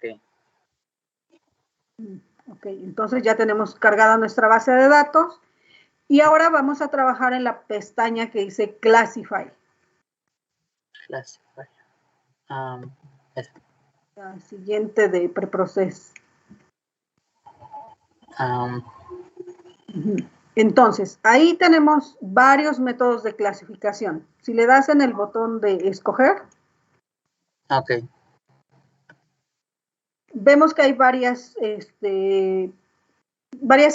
Ok. Ok, entonces ya tenemos cargada nuestra base de datos y ahora vamos a trabajar en la pestaña que dice Classify. Classify. La siguiente de preprocess. Entonces, ahí tenemos varios métodos de clasificación. Si le das en el botón de escoger, Ok. vemos que hay varias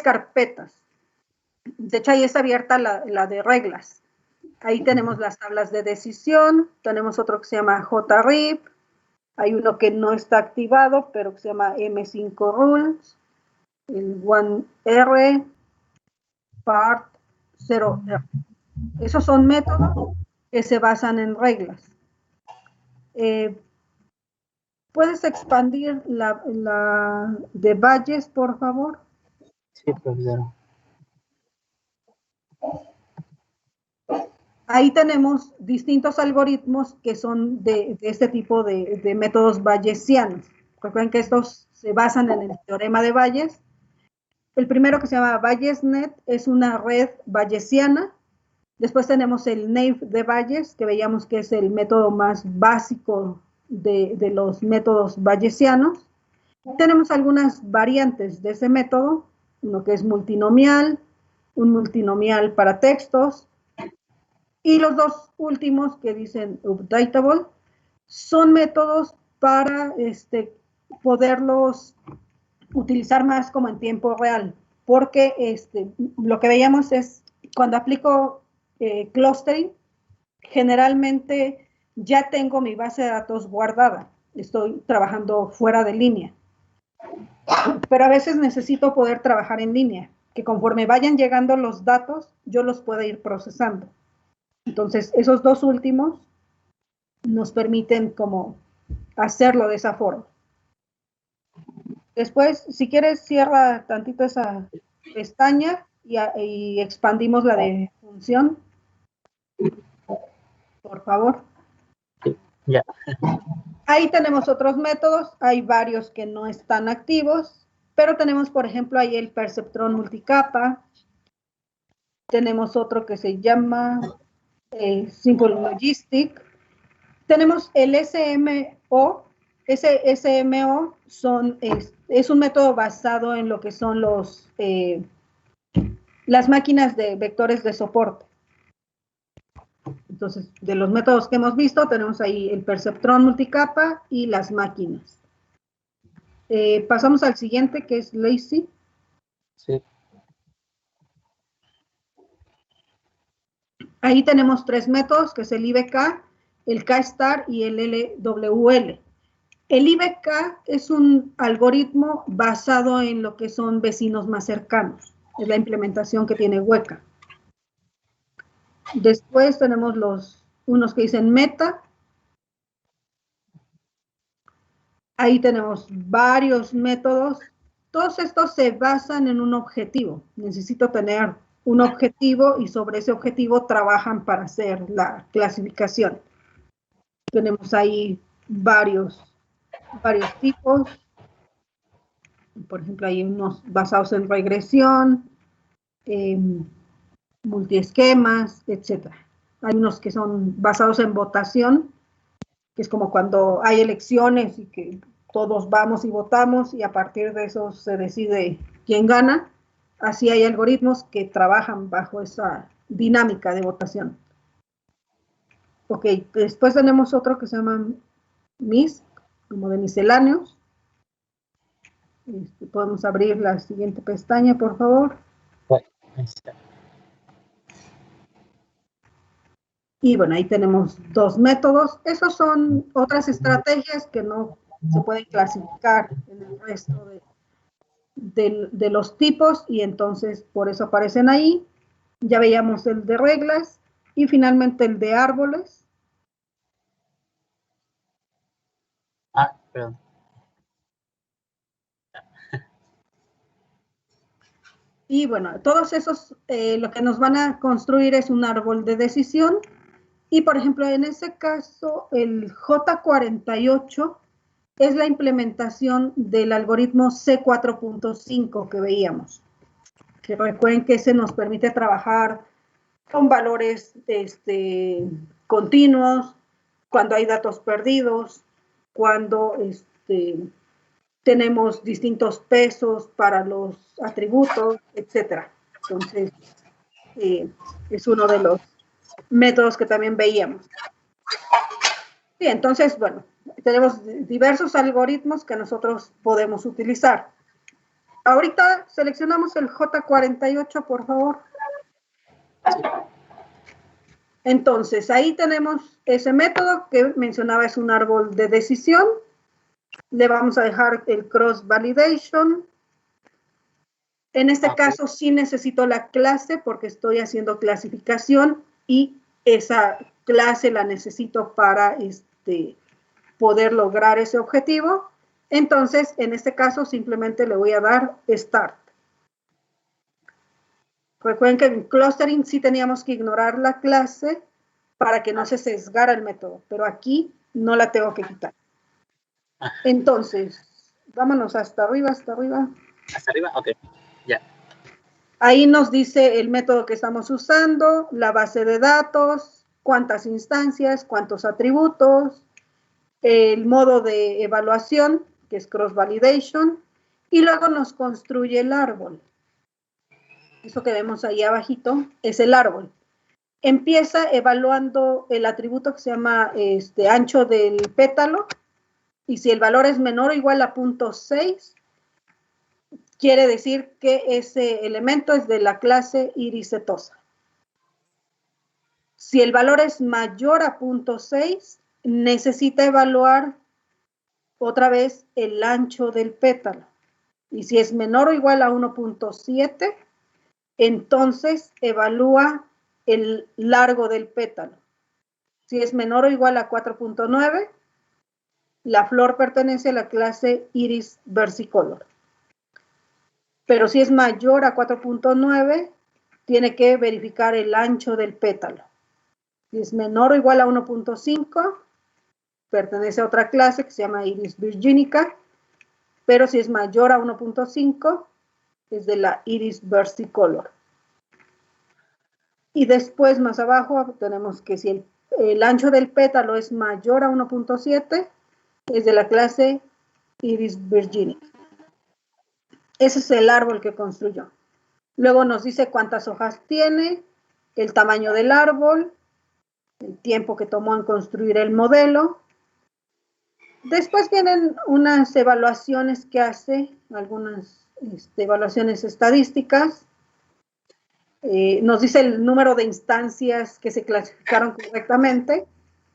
carpetas. De hecho, ahí está abierta la de reglas. Ahí tenemos las tablas de decisión, tenemos otro que se llama JRIP, hay uno que no está activado, pero que se llama M5 Rules, el 1R, Part 0R. Esos son métodos que se basan en reglas. ¿Puedes expandir la de Bayes, por favor? Sí, profesor. Ahí tenemos distintos algoritmos que son de este tipo de métodos bayesianos. Recuerden que estos se basan en el teorema de Bayes. El primero, que se llama BayesNet, es una red bayesiana. Después tenemos el Naive de Bayes, que veíamos que es el método más básico de los métodos bayesianos. Tenemos algunas variantes de ese método, uno que es multinomial, un multinomial para textos, y los dos últimos que dicen updatable son métodos para poderlos utilizar más como en tiempo real, porque lo que veíamos es cuando aplico clustering, generalmente ya tengo mi base de datos guardada, estoy trabajando fuera de línea, pero a veces necesito poder trabajar en línea, que conforme vayan llegando los datos, yo los pueda ir procesando. Entonces, esos dos últimos nos permiten como hacerlo de esa forma. Después, si quieres, cierra tantito esa pestaña y expandimos la de función. Por favor. Ya. Ahí tenemos otros métodos. Hay varios que no están activos, pero tenemos, por ejemplo, ahí el perceptrón multicapa. Tenemos otro que se llama Simple Logistic. Tenemos el SMO. Ese SMO es un método basado en lo que son las máquinas de vectores de soporte. Entonces, de los métodos que hemos visto, tenemos ahí el perceptrón multicapa y las máquinas. Pasamos al siguiente, que es Lazy. Sí. Ahí tenemos tres métodos, que es el IBK, el K-star y el LWL. El IBK es un algoritmo basado en lo que son vecinos más cercanos. Es la implementación que tiene Weka. Después tenemos unos que dicen meta. Ahí tenemos varios métodos. Todos estos se basan en un objetivo. Necesito tener un objetivo y sobre ese objetivo trabajan para hacer la clasificación. Tenemos ahí varios tipos. Por ejemplo, hay unos basados en regresión, multiesquemas, etc. Hay unos que son basados en votación, que es como cuando hay elecciones y que todos vamos y votamos y a partir de eso se decide quién gana. Así hay algoritmos que trabajan bajo esa dinámica de votación. Ok, después tenemos otro que se llama MIS, como de misceláneos. Podemos abrir la siguiente pestaña, por favor. Y bueno, ahí tenemos dos métodos. Esos son otras estrategias que no se pueden clasificar en el resto de los tipos y entonces por eso aparecen ahí. Ya veíamos el de reglas y finalmente el de árboles. Perdón. Y bueno, todos esos lo que nos van a construir es un árbol de decisión. Y por ejemplo, en ese caso, el J48 es la implementación del algoritmo C4.5 que veíamos. Que recuerden que ese nos permite trabajar con valores continuos, cuando hay datos perdidos, cuando tenemos distintos pesos para los atributos, etc. Entonces, es uno de los métodos que también veíamos. Sí, entonces, bueno, tenemos diversos algoritmos que nosotros podemos utilizar. Ahorita seleccionamos el J48, por favor. Entonces, ahí tenemos ese método que mencionaba, es un árbol de decisión. Le vamos a dejar el cross validation. En este caso sí necesito la clase porque estoy haciendo clasificación y esa clase la necesito para poder lograr ese objetivo. Entonces, en este caso simplemente le voy a dar Start. Recuerden que en clustering sí teníamos que ignorar la clase para que no se sesgara el método, pero aquí no la tengo que quitar. Entonces, vámonos hasta arriba, hasta arriba. ¿Hasta arriba? Ok, ya. Ahí nos dice el método que estamos usando, la base de datos, cuántas instancias, cuántos atributos, el modo de evaluación, que es cross validation, y luego nos construye el árbol. Eso que vemos ahí abajito es el árbol. Empieza evaluando el atributo que se llama ancho del pétalo, y si el valor es menor o igual a 0.6, quiere decir que ese elemento es de la clase iris setosa. Si el valor es mayor a 0.6, necesita evaluar otra vez el ancho del pétalo. Y si es menor o igual a 1.7, entonces evalúa el largo del pétalo. Si es menor o igual a 4.9, la flor pertenece a la clase iris versicolor. Pero si es mayor a 4.9, tiene que verificar el ancho del pétalo. Si es menor o igual a 1.5, pertenece a otra clase que se llama iris virginica, pero si es mayor a 1.5, es de la iris versicolor. Y después, más abajo, tenemos que si el ancho del pétalo es mayor a 1.7, es de la clase iris virginica. Ese es el árbol que construyó. Luego nos dice cuántas hojas tiene, el tamaño del árbol, el tiempo que tomó en construir el modelo. Después vienen unas evaluaciones que hace, algunas evaluaciones estadísticas. Nos dice el número de instancias que se clasificaron correctamente.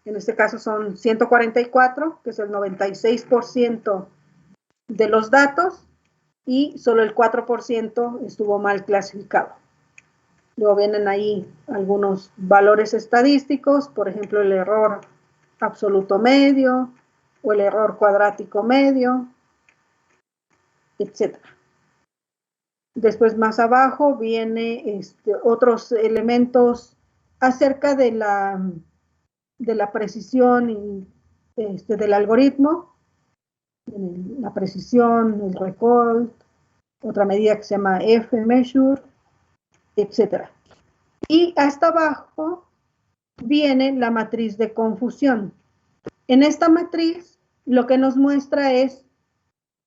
En este caso son 144, que es el 96% de los datos, y solo el 4% estuvo mal clasificado. Luego vienen ahí algunos valores estadísticos, por ejemplo, el error absoluto medio o el error cuadrático medio, etc. Después, más abajo, viene otros elementos acerca de la precisión y del algoritmo. La precisión, el recall, otra medida que se llama F-measure, etc. Y hasta abajo viene la matriz de confusión. En esta matriz lo que nos muestra es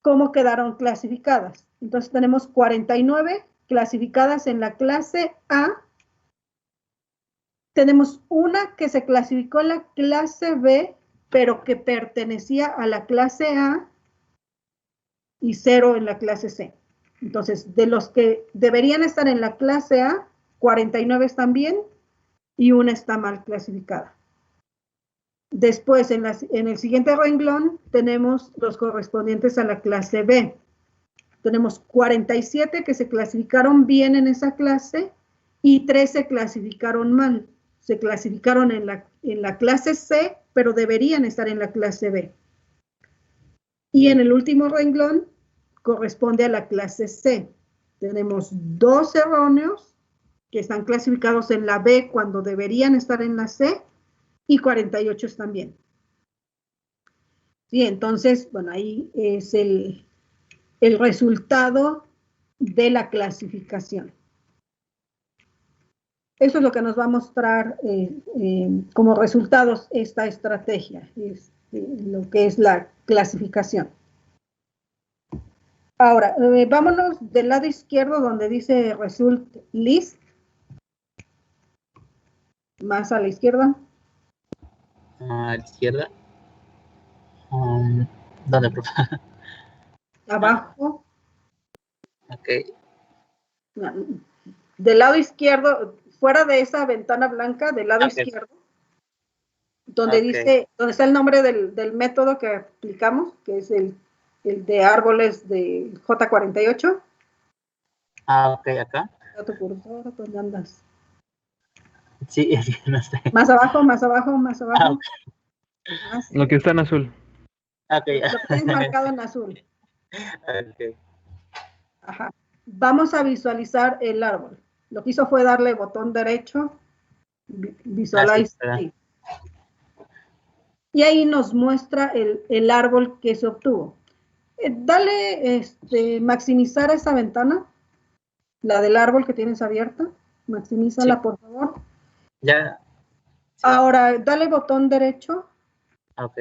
cómo quedaron clasificadas. Entonces tenemos 49 clasificadas en la clase A. Tenemos una que se clasificó en la clase B, pero que pertenecía a la clase A, y 0 en la clase C. Entonces, de los que deberían estar en la clase A, 49 están bien y una está mal clasificada. Después, en el siguiente renglón, tenemos los correspondientes a la clase B. Tenemos 47 que se clasificaron bien en esa clase y 3 se clasificaron mal. Se clasificaron en la clase C, pero deberían estar en la clase B. Y en el último renglón corresponde a la clase C. Tenemos 2 erróneos que están clasificados en la B cuando deberían estar en la C, y 48 están bien. Sí, entonces, bueno, ahí es el resultado de la clasificación. Eso es lo que nos va a mostrar como resultados esta estrategia, lo que es la clasificación. Ahora, vámonos del lado izquierdo donde dice Result List. Más a la izquierda. A la izquierda. ¿Dónde, profe? Abajo. Ok. Del lado izquierdo, fuera de esa ventana blanca, del lado Ok. izquierdo, donde Ok. donde está el nombre del método que aplicamos, que es el de árboles de J48. Ok, acá. Tu cursor, ¿dónde andas? Sí, no sé. Más abajo, más abajo, más abajo. Ok. Más. Lo que está en azul. Ok. Lo que tienes marcado en azul. Ok. Ajá. Vamos a visualizar el árbol. Lo que hizo fue darle botón derecho, Visualize. Sí, y ahí nos muestra el árbol que se obtuvo. Dale, maximizar esa ventana, la del árbol que tienes abierta. Maximízala, sí. por favor. Ya. Sí. Ahora, dale botón derecho. Ok.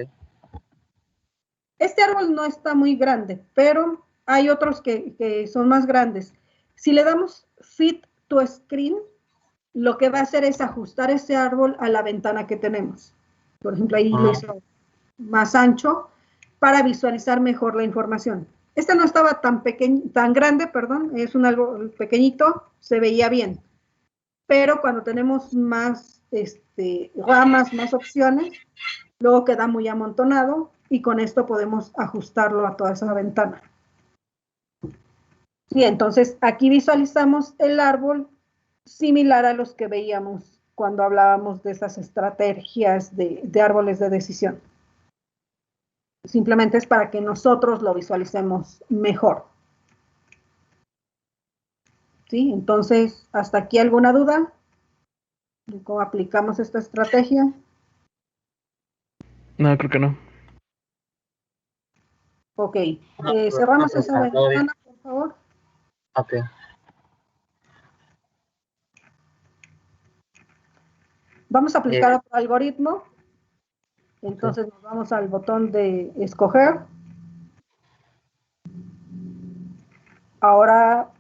Este árbol no está muy grande, pero hay otros que son más grandes. Si le damos Fit to Screen, lo que va a hacer es ajustar ese árbol a la ventana que tenemos. Por ejemplo, ahí lo hizo más ancho para visualizar mejor la información. Este no estaba tan pequeño, tan grande, perdón, es un árbol pequeñito, se veía bien. Pero cuando tenemos más ramas, más opciones, luego queda muy amontonado y con esto podemos ajustarlo a toda esa ventana. Sí, entonces aquí visualizamos el árbol similar a los que veíamos cuando hablábamos de esas estrategias de árboles de decisión. Simplemente es para que nosotros lo visualicemos mejor. ¿Sí? Entonces, ¿hasta aquí alguna duda de cómo aplicamos esta estrategia? No, creo que no. Ok, cerramos esa ventana, por favor. Ok. Vamos a aplicar otro algoritmo. Entonces nos vamos al botón de escoger. Ahora,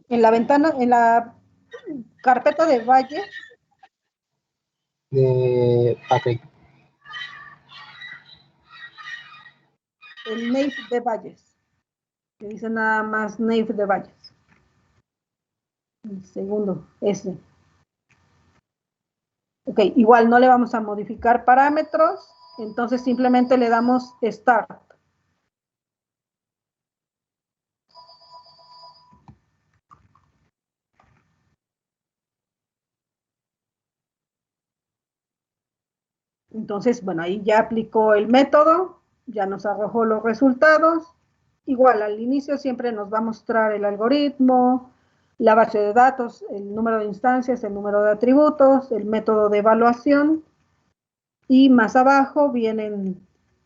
en la ventana, en la carpeta de Valle. Ok. El naive de Valles. Que dice nada más naive de Valles. El segundo, ese. Ok, igual no le vamos a modificar parámetros, entonces simplemente le damos Start. Entonces, bueno, ahí ya aplicó el método, ya nos arrojó los resultados. Igual al inicio siempre nos va a mostrar el algoritmo, la base de datos, el número de instancias, el número de atributos, el método de evaluación. Y más abajo vienen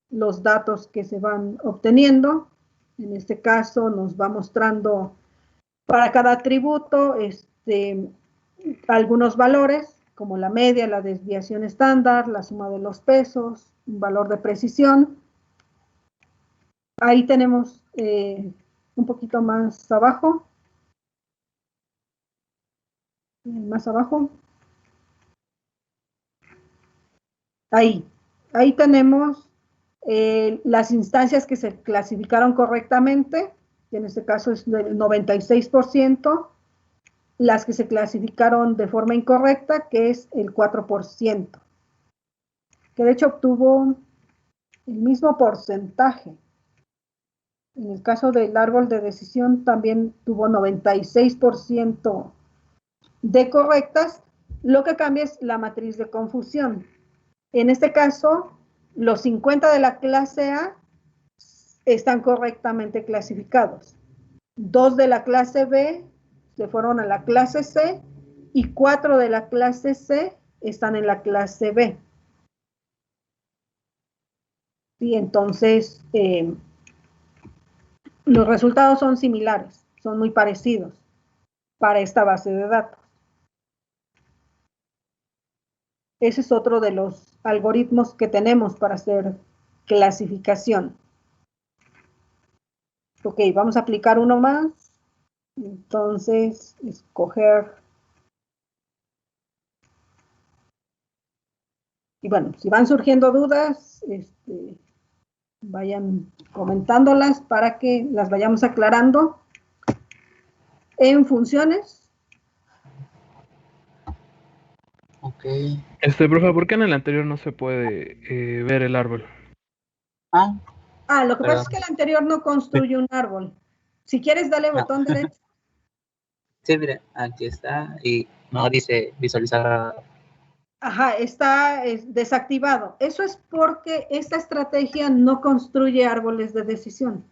los datos que se van obteniendo. En este caso nos va mostrando para cada atributo algunos valores, como la media, la desviación estándar, la suma de los pesos, un valor de precisión. Ahí tenemos un poquito más abajo. Más abajo. Ahí tenemos las instancias que se clasificaron correctamente, que en este caso es del 96%, las que se clasificaron de forma incorrecta, que es el 4%, que de hecho obtuvo el mismo porcentaje. En el caso del árbol de decisión también tuvo 96% de correctas, lo que cambia es la matriz de confusión. En este caso, los 50 de la clase A están correctamente clasificados. 2 de la clase B se fueron a la clase C y 4 de la clase C están en la clase B. Y entonces los resultados son similares, son muy parecidos para esta base de datos. Ese es otro de los algoritmos que tenemos para hacer clasificación. Ok, vamos a aplicar uno más. Entonces, escoger. Y bueno, si van surgiendo dudas, vayan comentándolas para que las vayamos aclarando. En funciones. Ok. Profe, ¿por qué en el anterior no se puede ver el árbol? Lo que pasa es que el anterior no construye un árbol. Si quieres, dale botón derecho. Sí, mire, aquí está y no dice visualizar. Ajá, está desactivado. Eso es porque esta estrategia no construye árboles de decisión.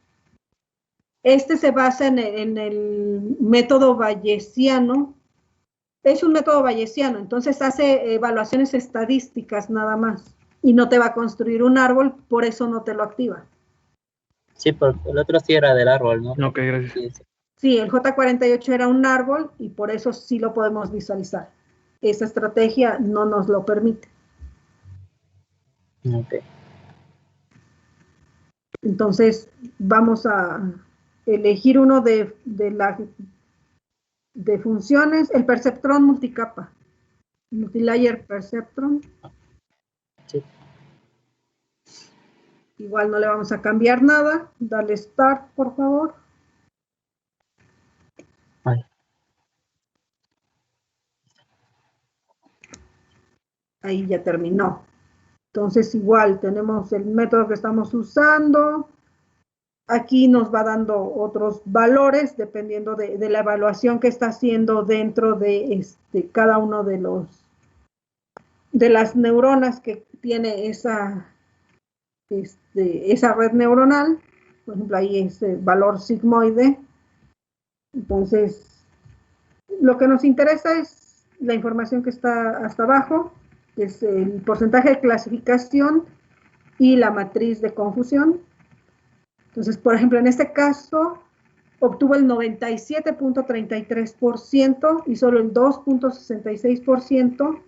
Se basa en el método bayesiano. Es un método bayesiano, entonces hace evaluaciones estadísticas nada más y no te va a construir un árbol, por eso no te lo activa. Sí, porque el otro sí era del árbol, ¿no? Ok, gracias. Sí, el J48 era un árbol y por eso sí lo podemos visualizar. Esa estrategia no nos lo permite. Ok. Entonces vamos a elegir uno de funciones, el perceptrón multicapa. Multilayer perceptron. Sí. Igual no le vamos a cambiar nada. Dale Start, por favor. Vale. Ahí ya terminó. Entonces igual tenemos el método que estamos usando. Aquí nos va dando otros valores dependiendo de la evaluación que está haciendo dentro de cada uno de las neuronas que tiene esa red neuronal. Por ejemplo, ahí es el valor sigmoide. Entonces, lo que nos interesa es la información que está hasta abajo, que es el porcentaje de clasificación y la matriz de confusión. Entonces, por ejemplo, en este caso, obtuvo el 97.33% y solo el 2.66%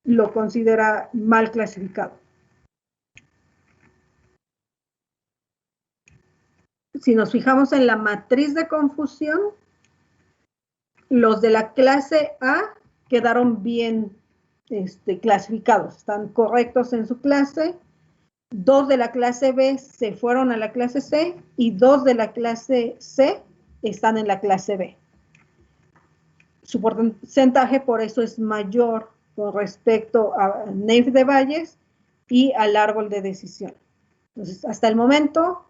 lo considera mal clasificado. Si nos fijamos en la matriz de confusión, los de la clase A quedaron bien clasificados, están correctos en su clase. 2 de la clase B se fueron a la clase C y 2 de la clase C están en la clase B. Su porcentaje por eso es mayor con respecto a Neif de Bayes y al árbol de decisión. Entonces, hasta el momento,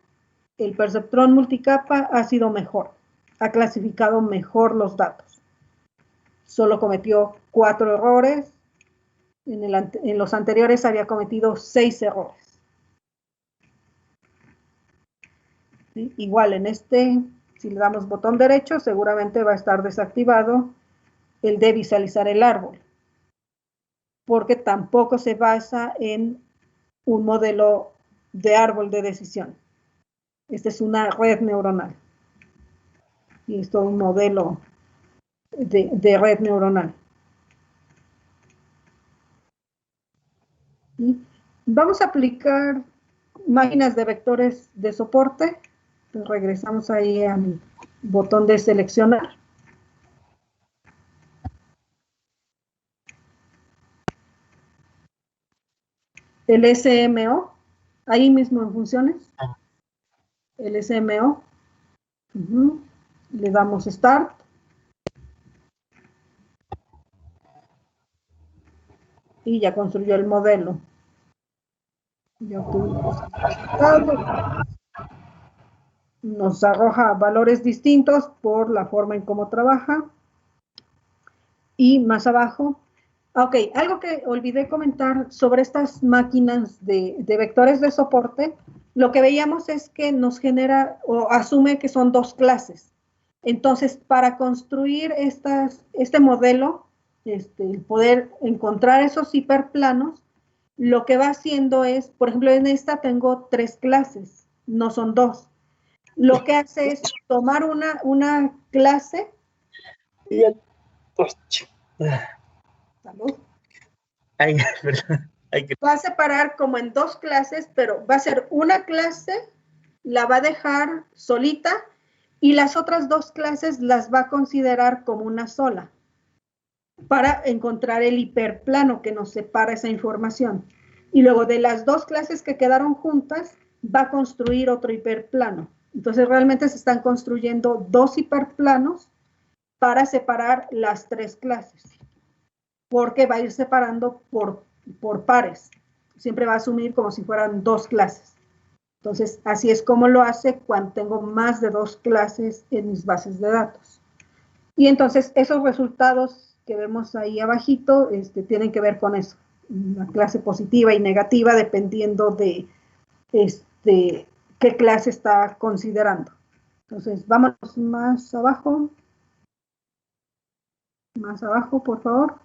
el perceptrón multicapa ha sido mejor, ha clasificado mejor los datos. Solo cometió 4 errores, en los anteriores había cometido 6 errores. ¿Sí? Igual en si le damos botón derecho, seguramente va a estar desactivado el de visualizar el árbol, porque tampoco se basa en un modelo de árbol de decisión. Esta es una red neuronal. Y esto es un modelo de red neuronal. ¿Sí? Vamos a aplicar máquinas de vectores de soporte. Entonces regresamos ahí al botón de seleccionar. El SMO, ahí mismo en funciones. El SMO. Le damos Start. Y ya construyó el modelo. Ya obtuvimos el resultado. Nos arroja valores distintos por la forma en cómo trabaja. Y más abajo, ok, algo que olvidé comentar sobre estas máquinas de vectores de soporte, lo que veíamos es que nos genera o asume que son 2 clases. Entonces, para construir este modelo, el poder encontrar esos hiperplanos, lo que va haciendo es, por ejemplo, en esta tengo 3 clases, no son 2. Lo que hace es tomar una clase. Salud. Ay, perdón. Ay, Va a separar como en 2 clases, pero va a ser una clase, la va a dejar solita y las otras 2 clases las va a considerar como una sola para encontrar el hiperplano que nos separa esa información. Y luego de las 2 clases que quedaron juntas, va a construir otro hiperplano. Entonces realmente se están construyendo 2 hiperplanos para separar las 3 clases, porque va a ir separando por pares. Siempre va a asumir como si fueran 2 clases. Entonces, así es como lo hace cuando tengo más de 2 clases en mis bases de datos. Y entonces, esos resultados que vemos ahí abajito tienen que ver con eso. Una clase positiva y negativa dependiendo de qué clase está considerando. Entonces, vámonos más abajo. Más abajo, por favor.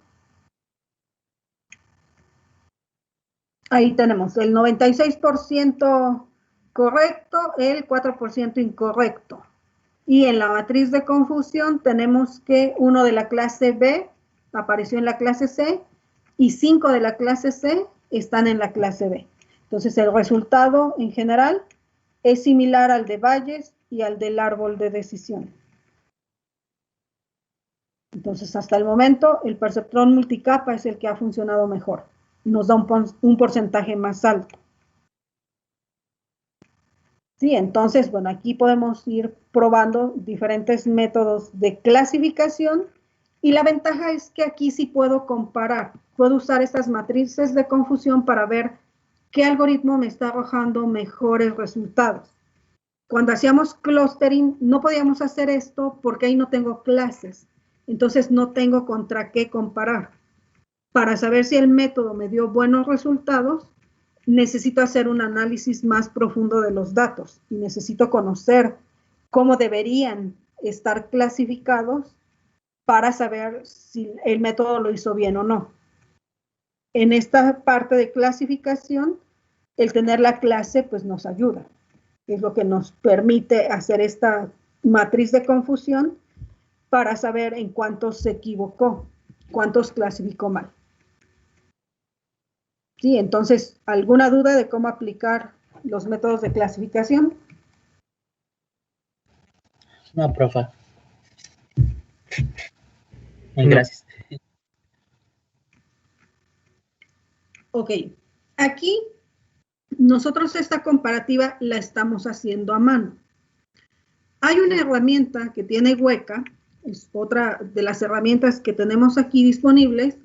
Ahí tenemos el 96% correcto, el 4% incorrecto. Y en la matriz de confusión tenemos que 1 de la clase B apareció en la clase C y 5 de la clase C están en la clase B. Entonces el resultado en general es similar al de Bayes y al del árbol de decisión. Entonces hasta el momento el perceptrón multicapa es el que ha funcionado mejor. Nos da un porcentaje más alto. Sí, entonces, bueno, aquí podemos ir probando diferentes métodos de clasificación y la ventaja es que aquí sí puedo comparar. Puedo usar estas matrices de confusión para ver qué algoritmo me está arrojando mejores resultados. Cuando hacíamos clustering no podíamos hacer esto porque ahí no tengo clases. Entonces no tengo contra qué comparar. Para saber si el método me dio buenos resultados, necesito hacer un análisis más profundo de los datos y necesito conocer cómo deberían estar clasificados para saber si el método lo hizo bien o no. En esta parte de clasificación, el tener la clase pues nos ayuda. Es lo que nos permite hacer esta matriz de confusión para saber en cuántos se equivocó, cuántos clasificó mal. Sí, entonces, ¿alguna duda de cómo aplicar los métodos de clasificación? no, profe. No. Gracias. Ok, aquí nosotros esta comparativa la estamos haciendo a mano. Hay una herramienta que tiene Weka, es otra de las herramientas que tenemos aquí disponibles,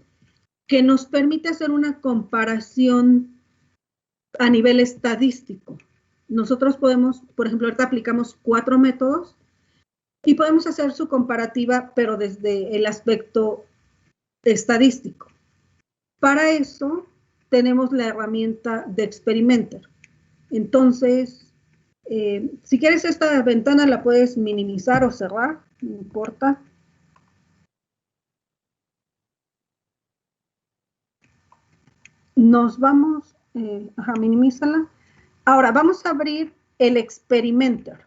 que nos permite hacer una comparación a nivel estadístico. Nosotros podemos, por ejemplo, ahorita aplicamos 4 métodos y podemos hacer su comparativa, pero desde el aspecto estadístico. Para eso tenemos la herramienta de Experimenter. Entonces, si quieres esta ventana la puedes minimizar o cerrar, no importa. Nos vamos, minimízala. Ahora vamos a abrir el Experimenter.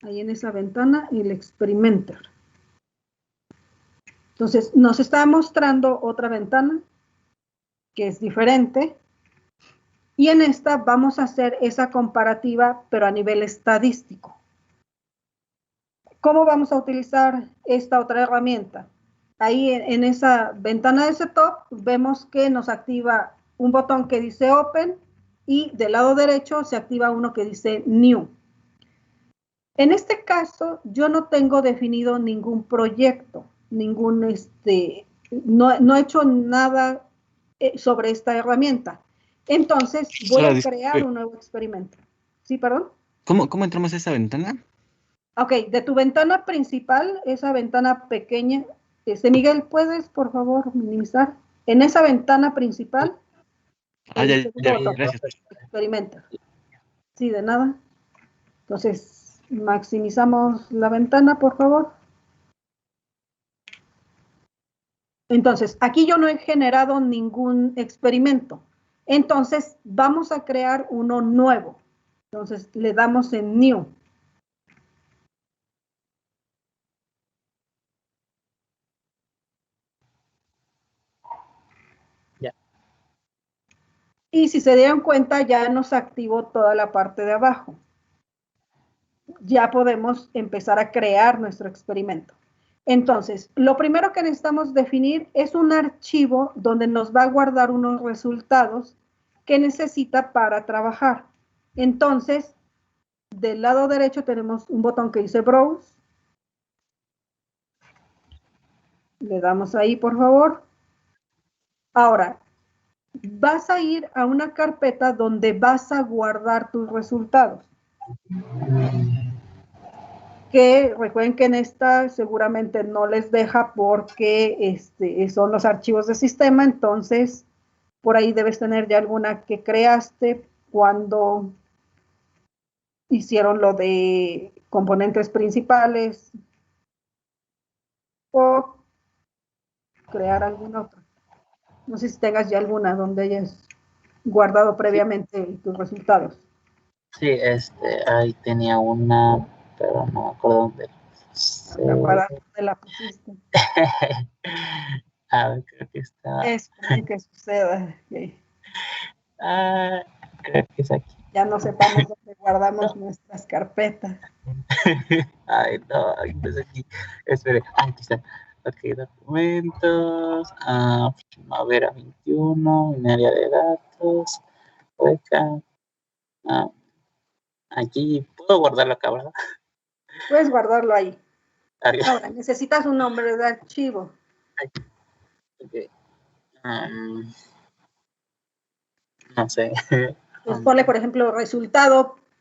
Ahí en esa ventana, el Experimenter. Entonces, nos está mostrando otra ventana que es diferente. Y en esta vamos a hacer esa comparativa, pero a nivel estadístico. ¿Cómo vamos a utilizar esta otra herramienta? Ahí en esa ventana de setup vemos que nos activa un botón que dice Open y del lado derecho se activa uno que dice New. En este caso, yo no tengo definido ningún proyecto, no he hecho nada sobre esta herramienta. Entonces, voy a crear un nuevo experimento. ¿Sí, perdón? ¿Cómo entramos a esa ventana? Ok, de tu ventana principal, esa ventana pequeña, Miguel, ¿puedes, por favor, minimizar? En esa ventana principal, Ya, gracias. Experimenta. Sí, de nada. Entonces, maximizamos la ventana, por favor. Entonces, aquí yo no he generado ningún experimento. Entonces, vamos a crear uno nuevo. Entonces, le damos en New. Ya. Y si se dieron cuenta, ya nos activó toda la parte de abajo. Ya podemos empezar a crear nuestro experimento. Entonces, lo primero que necesitamos definir es un archivo donde nos va a guardar unos resultados que necesita para trabajar. Entonces, del lado derecho tenemos un botón que dice Browse. Le damos ahí, por favor. Ahora, vas a ir a una carpeta donde vas a guardar tus resultados. Que recuerden que en esta seguramente no les deja porque son los archivos de sistema, entonces por ahí debes tener ya alguna que creaste cuando hicieron lo de componentes principales o crear alguna otra. No sé si tengas ya alguna donde hayas guardado previamente tus resultados. Sí, ahí tenía una, pero no me acuerdo dónde. ¿Para dónde la pusiste? A ver, creo que está. Es común que suceda. Okay. Creo que es aquí. Ya no sepamos dónde guardamos nuestras carpetas. Ay, no es aquí. Espere, aquí está. Ok, documentos. Primavera 21, en área de datos. Hueca. Aquí puedo guardarlo acá, ¿verdad? Puedes guardarlo ahí. Arriba. Ahora, necesitas un nombre de archivo. Okay. No sé. Pues ponle, por ejemplo, resultado.arff.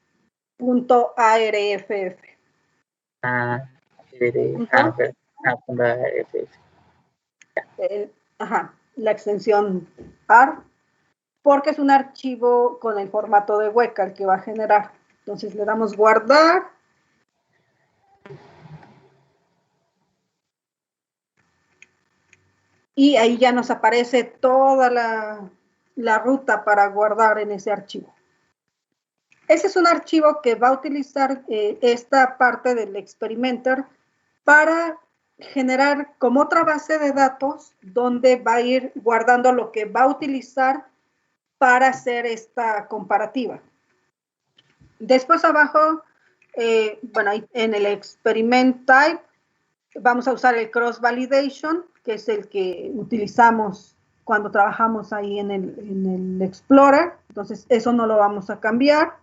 La extensión AR, porque es un archivo con el formato de Weka el que va a generar. Entonces le damos guardar. Y ahí ya nos aparece toda la ruta para guardar en ese archivo. Ese es un archivo que va a utilizar esta parte del experimenter para generar como otra base de datos donde va a ir guardando lo que va a utilizar para hacer esta comparativa. Después abajo, bueno, en el experiment type, vamos a usar el cross validation, que es el que utilizamos cuando trabajamos ahí en el Explorer. Entonces, eso no lo vamos a cambiar.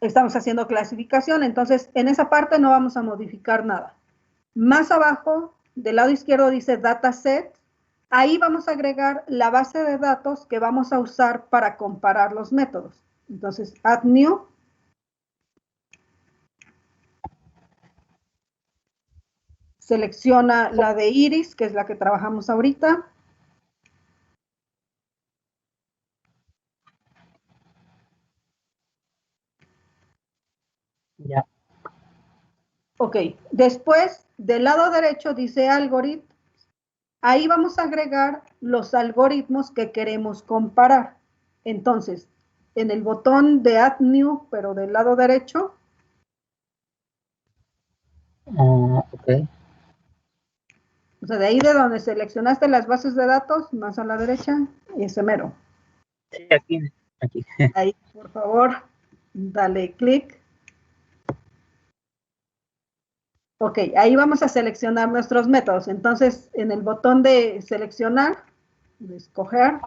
Estamos haciendo clasificación, entonces en esa parte no vamos a modificar nada. Más abajo, del lado izquierdo dice Dataset. Ahí vamos a agregar la base de datos que vamos a usar para comparar los métodos. Entonces, Add New. Selecciona la de Iris, que es la que trabajamos ahorita. Ya. Ok, después del lado derecho dice Algorithm. Ahí vamos a agregar los algoritmos que queremos comparar. Entonces, en el botón de Add New, pero del lado derecho. Ok. O sea, de ahí de donde seleccionaste las bases de datos, más a la derecha, ese mero. Sí, aquí. Ahí, por favor, dale clic. Ok, ahí vamos a seleccionar nuestros métodos. Entonces, en el botón de seleccionar, de escoger,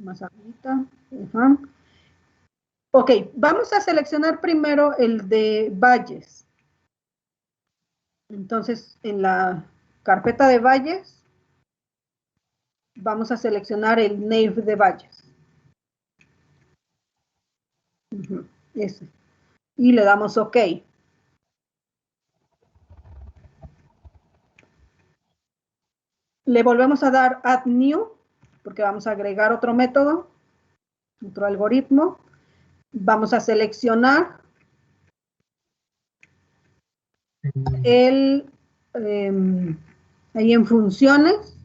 más arribita. Ok, vamos a seleccionar primero el de valles. Entonces, en la carpeta de valles, vamos a seleccionar el naive de valles. Ese. Y le damos OK. Le volvemos a dar Add New, porque vamos a agregar otro método, otro algoritmo. Vamos a seleccionar el ahí en funciones,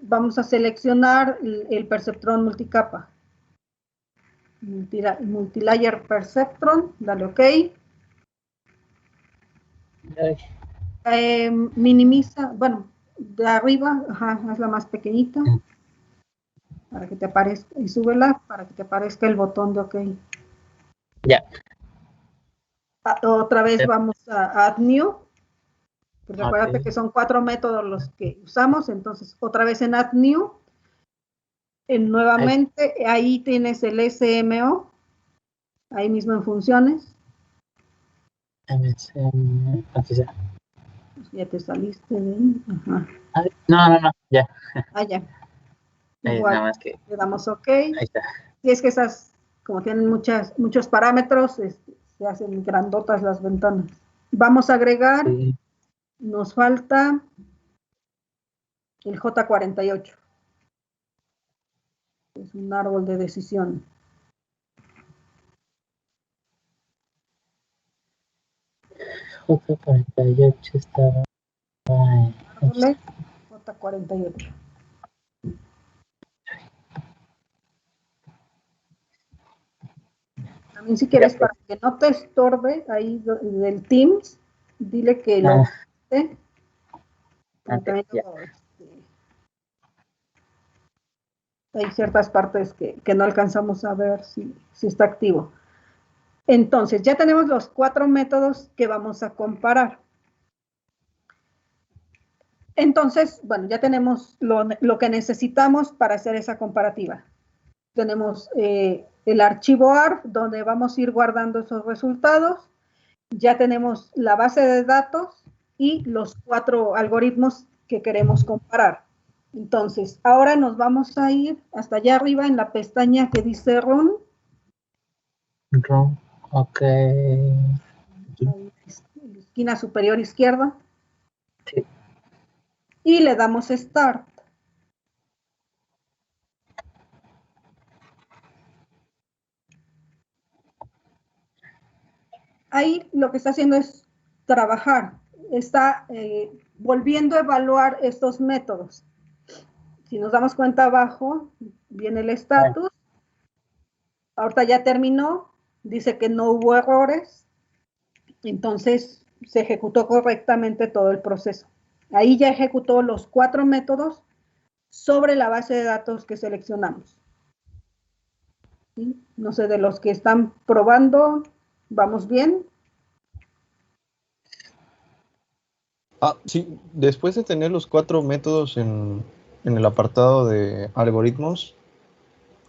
vamos a seleccionar el perceptrón multicapa. Multilayer perceptron, dale OK. Minimiza, bueno, de arriba, ajá, hazla más pequeñita para que te aparezca, y súbela para que te aparezca el botón de OK. Ya. Otra vez vamos a Add New, porque Ok. acuérdate que son 4 métodos los que usamos, entonces otra vez en Add New, nuevamente ahí tienes el SMO, ahí mismo en funciones. Aquí está. Ya te saliste de ahí. Ajá. No, ya. Ya. Nada Igual, más que. le damos OK. Ahí está. Y es que esas, como tienen muchos parámetros, se hacen grandotas las ventanas. Vamos a agregar, Sí. nos falta el J48. Es un árbol de decisión. J48 estaba. J48. También si quieres, para que no te estorbe ahí del Teams, dile que lo quite. También hay ciertas partes que no alcanzamos a ver si está activo. Entonces, ya tenemos los 4 métodos que vamos a comparar. Entonces, bueno, ya tenemos lo que necesitamos para hacer esa comparativa. Tenemos el archivo ARF, donde vamos a ir guardando esos resultados. Ya tenemos la base de datos y los 4 algoritmos que queremos comparar. Entonces, ahora nos vamos a ir hasta allá arriba en la pestaña que dice Run. Run, OK. Esquina superior izquierda. Sí. Y le damos Start. Ahí lo que está haciendo es trabajar. Está volviendo a evaluar estos métodos. Si nos damos cuenta abajo, viene el estatus. Ahorita ya terminó. Dice que no hubo errores. Entonces se ejecutó correctamente todo el proceso. Ahí ya ejecutó los 4 métodos sobre la base de datos que seleccionamos. ¿Sí? No sé, de los que están probando, ¿vamos bien? Sí, después de tener los 4 métodos en el apartado de algoritmos,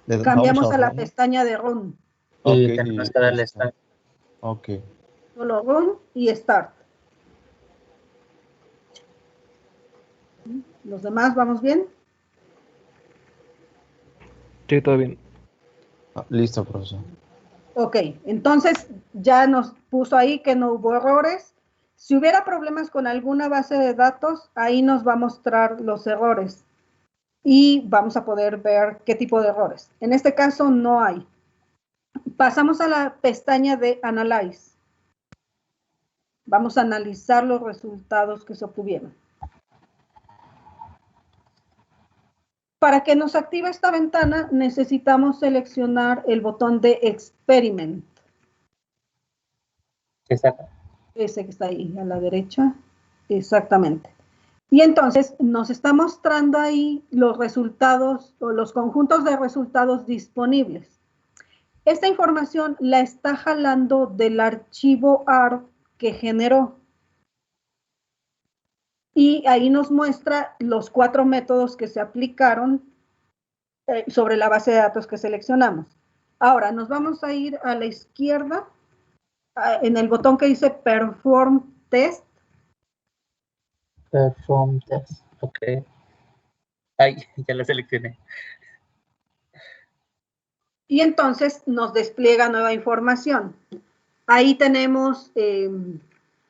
le Cambiamos vamos a la Run. pestaña de Run. Y Ok, tenemos que darle Start. Ok. Solo Run y Start. ¿Los demás vamos bien? Sí, todo bien. Listo, profesor. Ok, entonces ya nos puso ahí que no hubo errores. Si hubiera problemas con alguna base de datos, ahí nos va a mostrar los errores y vamos a poder ver qué tipo de errores. En este caso no hay. Pasamos a la pestaña de Analyze. Vamos a analizar los resultados que se obtuvieron. Para que nos active esta ventana, necesitamos seleccionar el botón de Experiment. Exacto. Ese que está ahí a la derecha. Exactamente. Y entonces nos está mostrando ahí los resultados o los conjuntos de resultados disponibles. Esta información la está jalando del archivo ARF que generó. Y ahí nos muestra los 4 métodos que se aplicaron sobre la base de datos que seleccionamos. Ahora nos vamos a ir a la izquierda en el botón que dice Perform Test. Perform test. OK. Ay, ya lo seleccioné. Y entonces nos despliega nueva información. Ahí tenemos,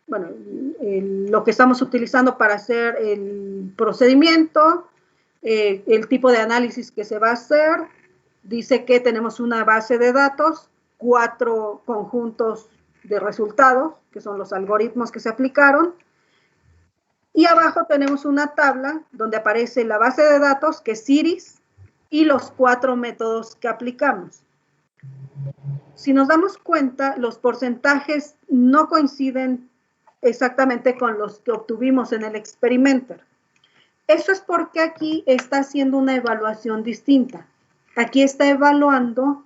bueno, lo que estamos utilizando para hacer el procedimiento, el tipo de análisis que se va a hacer. Dice que tenemos una base de datos, 4 conjuntos de resultados, que son los algoritmos que se aplicaron. Y abajo tenemos una tabla donde aparece la base de datos, que es Iris, y los 4 métodos que aplicamos. Si nos damos cuenta, los porcentajes no coinciden exactamente con los que obtuvimos en el experimenter. Eso es porque aquí está haciendo una evaluación distinta. Aquí está evaluando,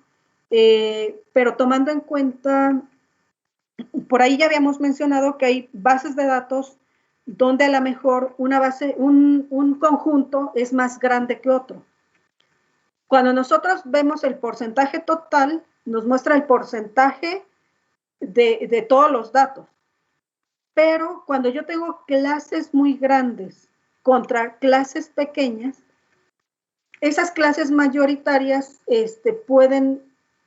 pero tomando en cuenta, por ahí ya habíamos mencionado que hay bases de datos donde a lo mejor un conjunto es más grande que otro. Cuando nosotros vemos el porcentaje total, nos muestra el porcentaje de todos los datos. Pero cuando yo tengo clases muy grandes contra clases pequeñas, esas clases mayoritarias pueden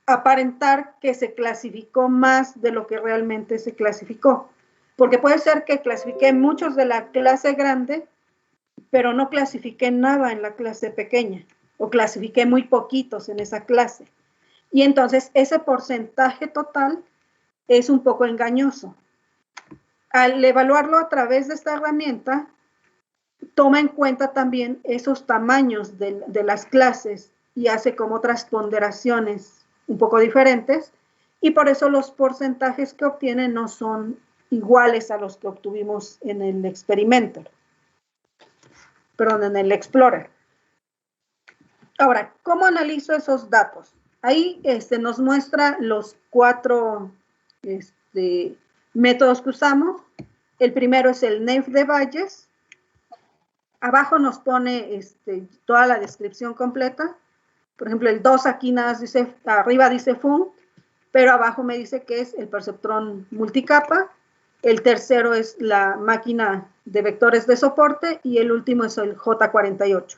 aparentar que se clasificó más de lo que realmente se clasificó. Porque puede ser que clasifiqué muchos de la clase grande, pero no clasifiqué nada en la clase pequeña, o clasifiqué muy poquitos en esa clase. Y entonces ese porcentaje total es un poco engañoso. Al evaluarlo a través de esta herramienta, toma en cuenta también esos tamaños de las clases y hace como otras ponderaciones un poco diferentes, y por eso los porcentajes que obtiene no son iguales a los que obtuvimos en el experimenter. Perdón, en el Explorer. Ahora, ¿cómo analizo esos datos? Ahí nos muestra los 4 métodos que usamos. El primero es el Naive de Bayes. Abajo nos pone toda la descripción completa. Por ejemplo, el 2 aquí nada más dice, arriba dice FUN, pero abajo me dice que es el perceptrón multicapa. El tercero es la máquina de vectores de soporte y el último es el J48.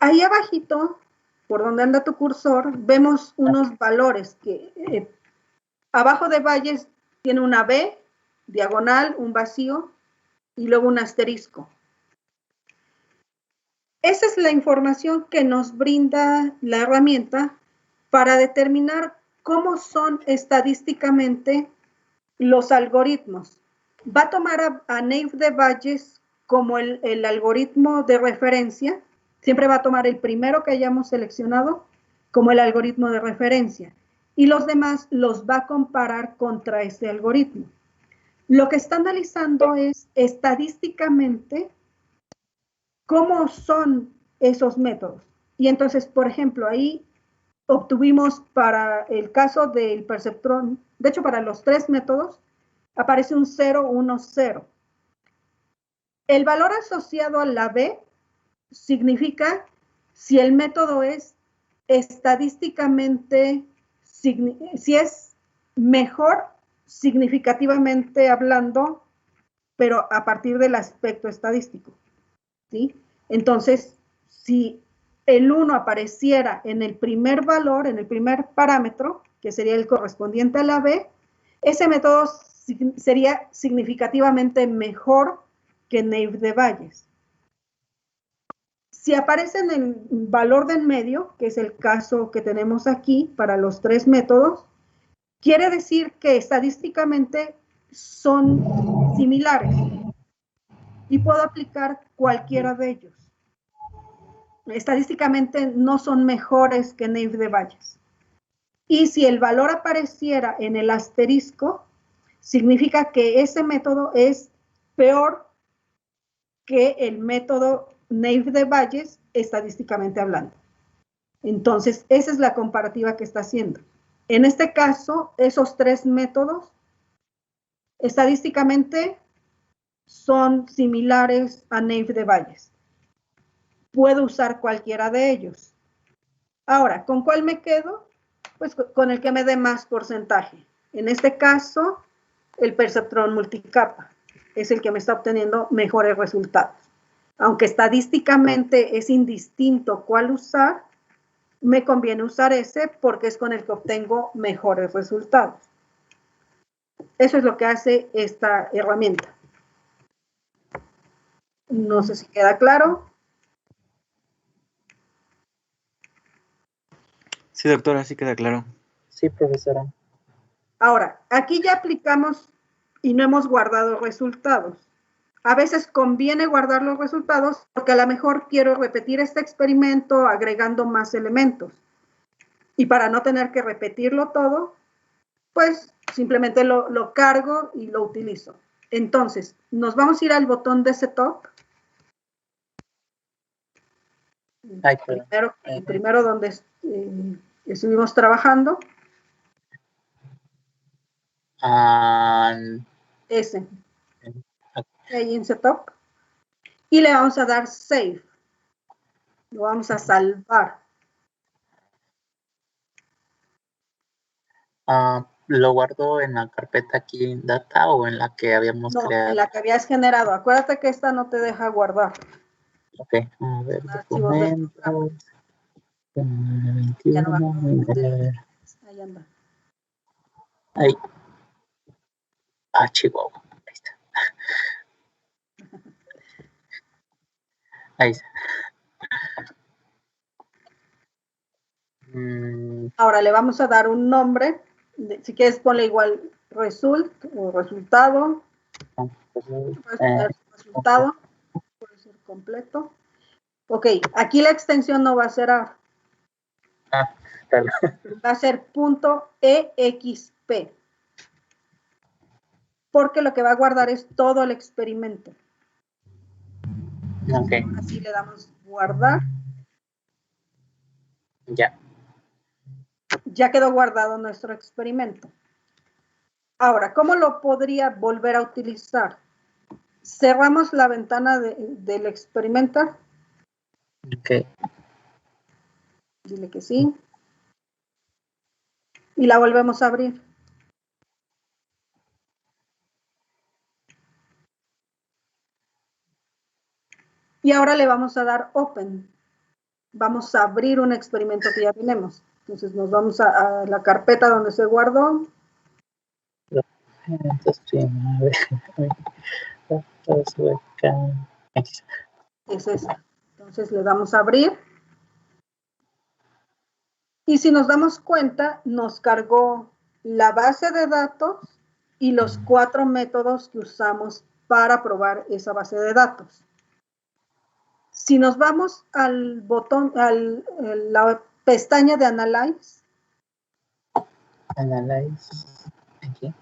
Ahí abajito, por donde anda tu cursor, vemos unos valores que abajo de Bayes tiene una B, diagonal, un vacío y luego un asterisco. Esa es la información que nos brinda la herramienta para determinar cómo son estadísticamente los algoritmos. Va a tomar a Naive de Bayes como el algoritmo de referencia. Siempre va a tomar el primero que hayamos seleccionado como el algoritmo de referencia. Y los demás los va a comparar contra ese algoritmo. Lo que está analizando es estadísticamente cómo son esos métodos. Y entonces, por ejemplo, ahí obtuvimos para el caso del perceptrón, de hecho para los 3 métodos, aparece un 0, 1, 0. El valor asociado a la B significa si el método es estadísticamente, si es mejor significativamente hablando, pero a partir del aspecto estadístico, ¿sí? Entonces, si el 1 apareciera en el primer valor, en el primer parámetro, que sería el correspondiente a la B, ese método sería significativamente mejor que Naive de Bayes. Si aparece en el valor del medio, que es el caso que tenemos aquí para los 3 métodos, quiere decir que estadísticamente son similares y puedo aplicar cualquiera de ellos. Estadísticamente no son mejores que Naive de Bayes. Y si el valor apareciera en el asterisco, significa que ese método es peor que el método Naive de Bayes estadísticamente hablando. Entonces, esa es la comparativa que está haciendo. En este caso, esos 3 métodos estadísticamente son similares a Naive de Bayes. Puedo usar cualquiera de ellos. Ahora, ¿con cuál me quedo? Pues con el que me dé más porcentaje. En este caso, el perceptrón multicapa es el que me está obteniendo mejores resultados. Aunque estadísticamente es indistinto cuál usar, me conviene usar ese porque es con el que obtengo mejores resultados. Eso es lo que hace esta herramienta. No sé si queda claro. Sí, doctora, sí queda claro. Sí, profesora. Ahora, aquí ya aplicamos y no hemos guardado resultados. A veces conviene guardar los resultados porque a lo mejor quiero repetir este experimento agregando más elementos. Y para no tener que repetirlo todo, pues simplemente lo cargo y lo utilizo. Entonces, nos vamos a ir al botón de Setup. Ay, perdón. Primero donde estuvimos trabajando. Ese. Ahí en Setup. Y le vamos a dar Save. Lo vamos a salvar. ¿Lo guardo en la carpeta aquí en Data o en la que habíamos creado? En la que habías generado. Acuérdate que esta no te deja guardar. Ok, a ver, documentos. Ya no va a ahí anda. Ahí. Chihuahua. Ahí está. Ahí está. Ahora le vamos a dar un nombre. Si quieres ponle igual result o resultado. Resultado. Puede ser completo. Ok, aquí la extensión no va a ser A. Va a ser .exp. Porque lo que va a guardar es todo el experimento. Ok. Así le damos guardar. Ya. Ya quedó guardado nuestro experimento. Ahora, ¿cómo lo podría volver a utilizar? Cerramos la ventana del experimenter. Ok. Dile que sí. Y la volvemos a abrir. Y ahora le vamos a dar Open. Vamos a abrir un experimento que ya tenemos. Entonces nos vamos a la carpeta donde se guardó. Es esa. Entonces le damos a abrir. Y si nos damos cuenta, nos cargó la base de datos y los 4 métodos que usamos para probar esa base de datos. Si nos vamos al botón, la pestaña de Analyze. Analyze. Aquí.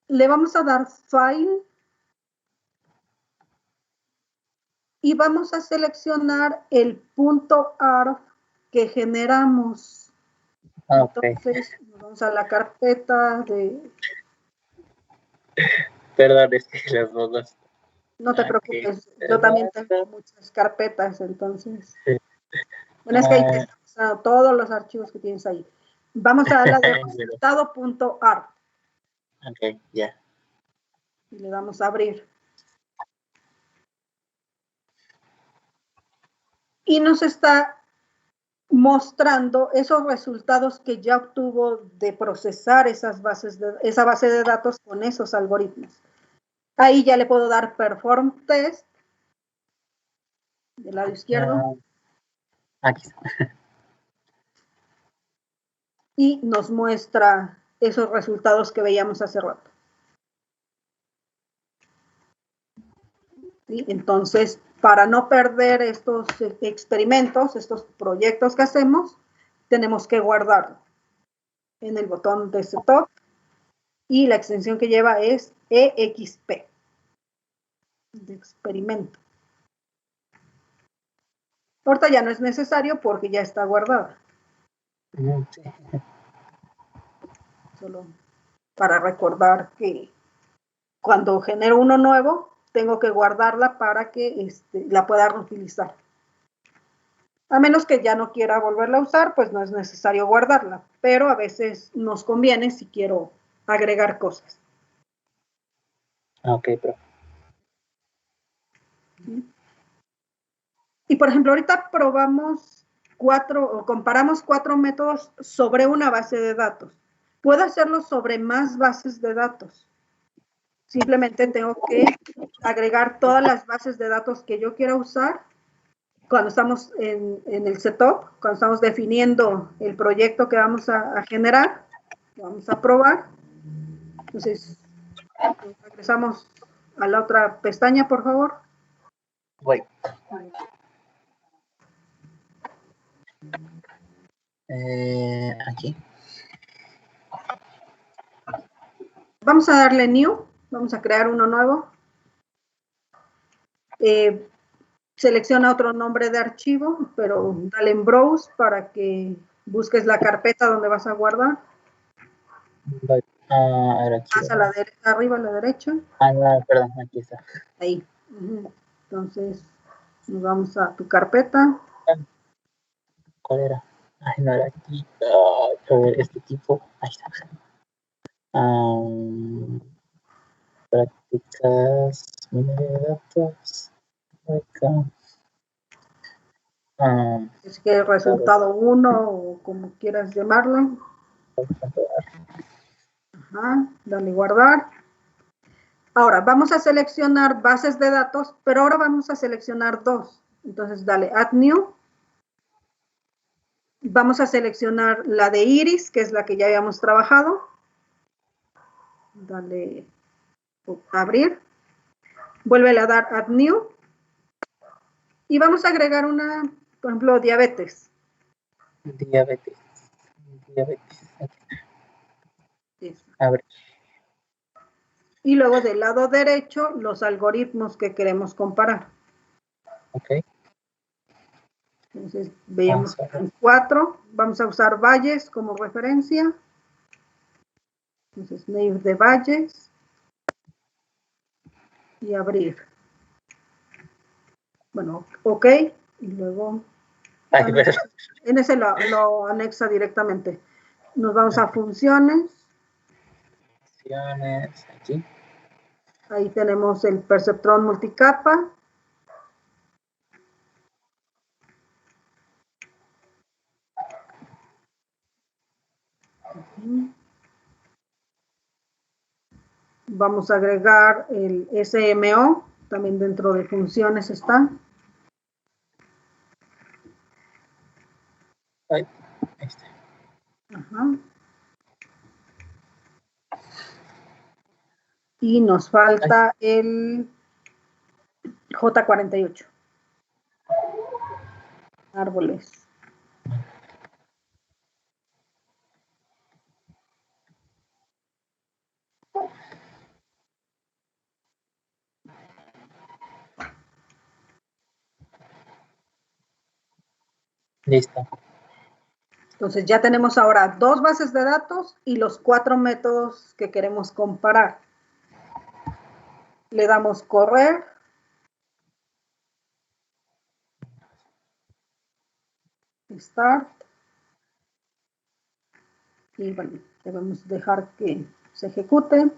Le vamos a dar File. Y vamos a seleccionar el .arg que generamos. Okay. Entonces, nos vamos a la carpeta de... Perdón, es que las dos. No te preocupes, yo también tengo muchas carpetas, entonces... Bueno, es que ahí te están todos los archivos que tienes ahí. Vamos a la de resultado.arg. Ok, ya. Y le damos a abrir. Y nos está mostrando esos resultados que ya obtuvo de procesar esa base de datos con esos algoritmos. Ahí ya le puedo dar Perform Test del lado izquierdo. Aquí está. Y nos muestra esos resultados que veíamos hace rato. ¿Sí? Entonces, para no perder estos experimentos, estos proyectos que hacemos, tenemos que guardarlo en el botón de Setup y la extensión que lleva es EXP, de experimento. Ahorita ya no es necesario porque ya está guardada. Sí. Solo para recordar que cuando genero uno nuevo, tengo que guardarla para que la pueda reutilizar. A menos que ya no quiera volverla a usar, pues no es necesario guardarla, pero a veces nos conviene si quiero agregar cosas. Ok, pero. Y por ejemplo, ahorita probamos comparamos 4 métodos sobre una base de datos. Puedo hacerlo sobre más bases de datos. Simplemente tengo que agregar todas las bases de datos que yo quiera usar cuando estamos en el setup, cuando estamos definiendo el proyecto que vamos a generar, Vamos a probar. Entonces, regresamos a la otra pestaña, por favor. Voy. Aquí. Vamos a darle New. Vamos a crear uno nuevo. Selecciona otro nombre de archivo, pero dale en Browse para que busques la carpeta donde vas a guardar. Voy. A ver, aquí. Más a la derecha, arriba a la derecha. No, perdón, aquí está. Ahí. Entonces, nos vamos a tu carpeta. ¿Cuál era? Ay, no era aquí. A ver, este tipo. Ahí está. Prácticas, minería de datos. Acá. Es que el resultado 1 o como quieras llamarlo. Ajá, dale guardar. Ahora vamos a seleccionar bases de datos, pero ahora vamos a seleccionar dos. Entonces dale Add New. Vamos a seleccionar la de Iris, que es la que ya habíamos trabajado. Dale abrir. Vuelve a dar Add New. Y vamos a agregar una, por ejemplo, diabetes. Diabetes. Abre. Y luego del lado derecho, los algoritmos que queremos comparar. Ok. Entonces, veamos 4. Vamos a usar Bayes como referencia. Entonces, name de Bayes. Y abrir. Bueno, ok. Y luego... en ese lo anexa directamente. Nos vamos a funciones. Funciones, aquí. Ahí tenemos el perceptrón multicapa. Vamos a agregar el SMO, también dentro de funciones está. Ahí está. Ajá. Y nos falta el J48. Árboles. Listo. Entonces ya tenemos ahora 2 bases de datos y los 4 métodos que queremos comparar. Le damos correr. Start. Y bueno, debemos dejar que se ejecute.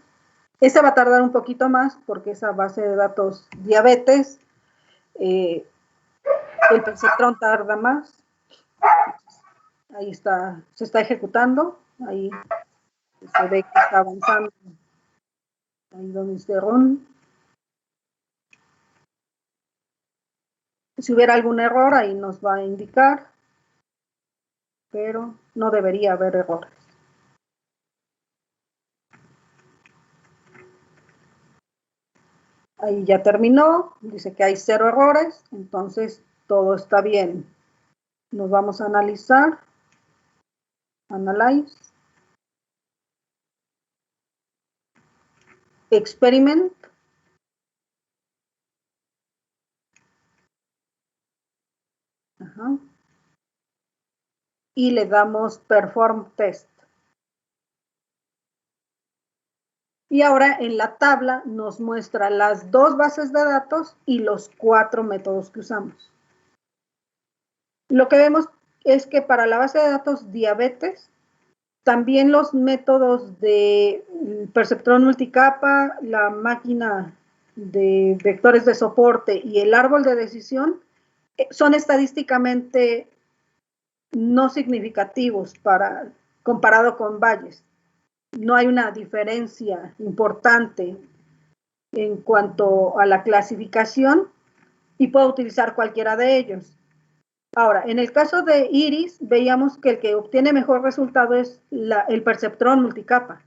Ese va a tardar un poquito más porque esa base de datos diabetes, el perceptrón tarda más. Ahí está, se está ejecutando. Ahí se ve que está avanzando. Ahí donde dice run. Si hubiera algún error, ahí nos va a indicar. Pero no debería haber errores. Ahí ya terminó. Dice que hay 0 errores. Entonces todo está bien. Nos vamos a analizar. Analyze. Experiment. Ajá. Y le damos Perform Test. Y ahora en la tabla nos muestra las 2 bases de datos y los 4 métodos que usamos. Lo que vemos es que para la base de datos diabetes, también los métodos de perceptrón multicapa, la máquina de vectores de soporte y el árbol de decisión son estadísticamente no significativos comparado con Bayes. No hay una diferencia importante en cuanto a la clasificación y puedo utilizar cualquiera de ellos. Ahora, en el caso de Iris, veíamos que el que obtiene mejor resultado es el perceptrón multicapa,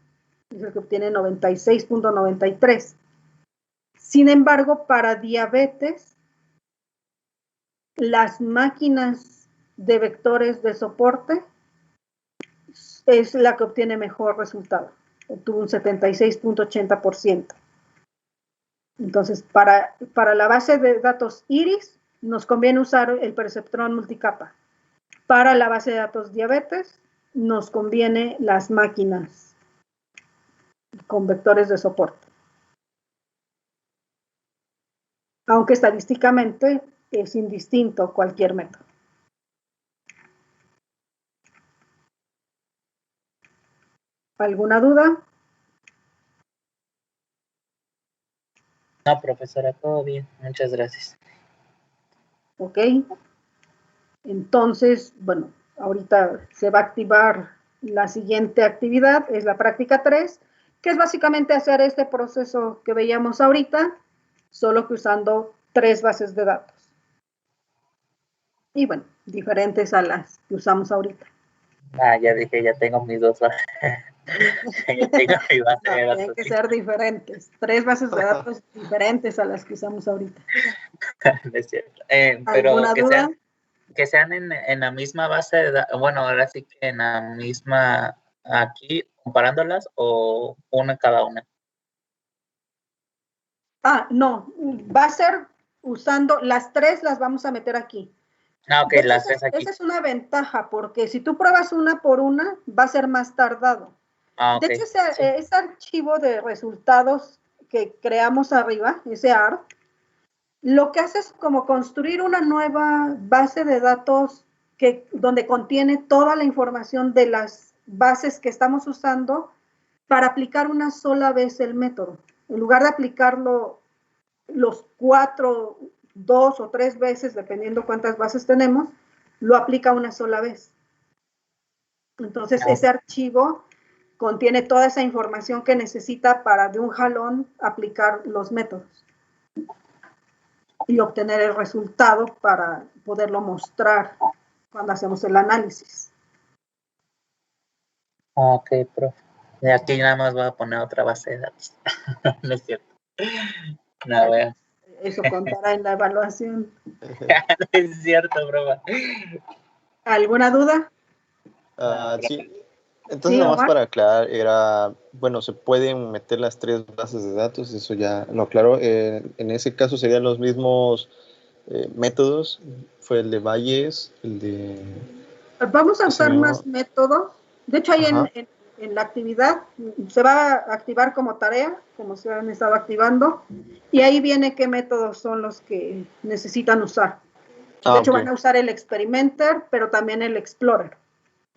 es el que obtiene 96.93. Sin embargo, para diabetes, las máquinas de vectores de soporte es la que obtiene mejor resultado. Obtuvo un 76.80%. Entonces, para la base de datos Iris, nos conviene usar el perceptrón multicapa. Para la base de datos diabetes, nos conviene las máquinas con vectores de soporte. Aunque estadísticamente es indistinto cualquier método. ¿Alguna duda? No, profesora, todo bien. Muchas gracias. Ok. Entonces, bueno, ahorita se va a activar la siguiente actividad, es la práctica 3, que es básicamente hacer este proceso que veíamos ahorita, solo que usando 3 bases de datos. Y bueno, diferentes a las que usamos ahorita. Ya dije, ya tengo mis dos bases. Ya tengo mi base de datos. Tienen que ser diferentes. 3 bases de datos diferentes a las que usamos ahorita. No es cierto. Pero ¿Alguna duda? que sean en la misma base de datos. Bueno, ahora sí que en la misma, aquí, comparándolas o una en cada una. No, va a ser usando, las 3 las vamos a meter aquí. Ok, De hecho, las 3 aquí. esa es una ventaja, porque si tú pruebas una por una, va a ser más tardado. Okay. De hecho, ese archivo de resultados que creamos arriba, ese ART, lo que hace es como construir una nueva base de datos donde contiene toda la información de las bases que estamos usando para aplicar una sola vez el método. En lugar de aplicarlo los 4, 2 o 3 veces, dependiendo cuántas bases tenemos, lo aplica una sola vez. Entonces, ese archivo contiene toda esa información que necesita para de un jalón aplicar los métodos y obtener el resultado para poderlo mostrar cuando hacemos el análisis. Ok, profe. Y aquí nada más voy a poner otra base de datos. No es cierto. No, vea. Eso contará en la evaluación. No es cierto, broma. ¿Alguna duda? Sí. Entonces, Sí, nada más Omar. para aclarar, bueno, se pueden meter las 3 bases de datos, eso ya lo aclaró. En ese caso serían los mismos métodos, fue el de Bayes, el de... Vamos a ese usar mismo. más métodos. De hecho, ahí Ajá. en la actividad se va a activar como tarea, como se han estado activando, y ahí viene qué métodos son los que necesitan usar. De hecho, Ok. van a usar el Experimenter, pero también el Explorer.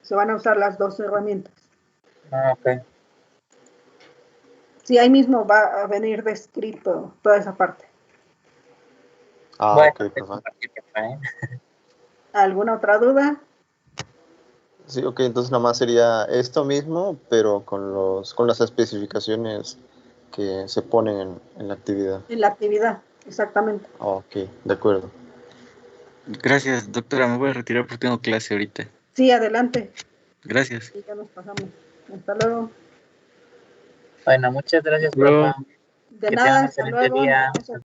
Se van a usar las 2 herramientas. Ok. Sí, ahí mismo va a venir descrito toda esa parte. Bueno, Ok, perfecto. ¿Alguna otra duda? Sí, ok, entonces nada más sería esto mismo, pero con las especificaciones que se ponen en la actividad. En la actividad, exactamente. Ok, de acuerdo. Gracias, doctora. Me voy a retirar porque tengo clase ahorita. Sí, adelante. Gracias. Y ya nos pasamos. Hasta luego. Bueno, muchas gracias, Luego. profe. De Que nada, tengan un hasta excelente luego. día. Nos vemos.